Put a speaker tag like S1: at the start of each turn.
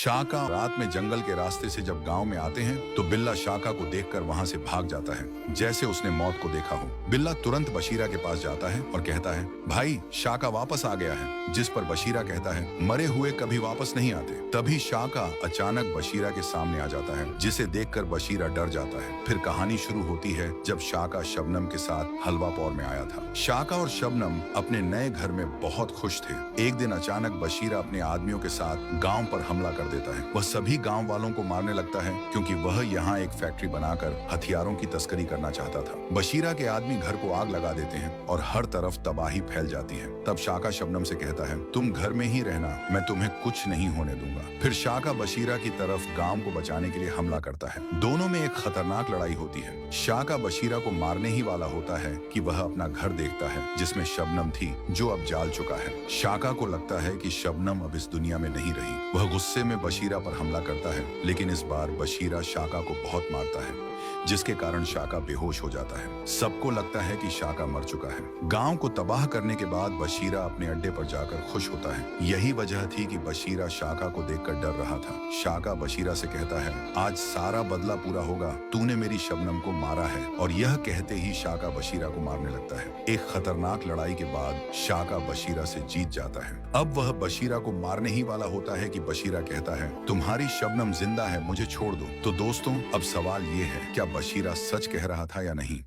S1: शाका रात में जंगल के रास्ते से जब गांव में आते हैं तो बिल्ला शाका को देखकर वहां से भाग जाता है, जैसे उसने मौत को देखा हो। बिल्ला तुरंत बशीरा के पास जाता है और कहता है, भाई शाका वापस आ गया है। जिस पर बशीरा कहता है, मरे हुए कभी वापस नहीं आते। तभी शाका अचानक बशीरा के सामने आ जाता है, जिसे देखकर बशीरा डर जाता है। फिर कहानी शुरू होती है जब शाका शबनम के साथ हलवा पौर में आया था। शाका और शबनम अपने नए घर में बहुत खुश थे। एक दिन अचानक बशीरा अपने आदमियों के साथ गांव पर हमला कर देता है। वह सभी गांव वालों को मारने लगता है क्योंकि वह यहाँ एक फैक्ट्री बनाकर हथियारों की तस्करी करना चाहता था। बशीरा के आदमी घर को आग लगा देते हैं और हर तरफ तबाही फैल जाती है। तब शाका शबनम से कहता है, तुम घर में ही रहना, मैं तुम्हें कुछ नहीं होने दूंगा। फिर शाका बशीरा की तरफ गांव को बचाने के लिए हमला करता है। दोनों में एक खतरनाक लड़ाई होती है। शाका बशीरा को मारने ही वाला होता है कि वह अपना घर देखता है जिसमें शबनम थी, जो अब जाल चुका है। शाका को लगता है कि शबनम अब इस दुनिया में नहीं रही। वह गुस्से में बशीरा पर हमला करता है, लेकिन इस बार बशीरा शाका को बहुत मारता है, जिसके कारण शाका बेहोश हो जाता है। सबको लगता है कि शाका मर चुका है। गांव को तबाह करने के बाद बशीरा अपने अड्डे पर जाकर खुश होता है। यही वजह थी कि बशीरा शाका को देखकर डर रहा था। शाका बशीरा से कहता है, आज सारा बदला पूरा होगा, तूने मेरी शबनम को मारा है। और यह कहते ही शाका बशीरा को मारने लगता है। एक खतरनाक लड़ाई के बाद शाका बशीरा से जीत जाता है। अब वह बशीरा को मारने ही वाला होता है कि बशीरा कहता है, तुम्हारी शबनम जिंदा है, मुझे छोड़ दो। तो दोस्तों, अब सवाल ये है, क्या बशीरा सच कह रहा था या नहीं?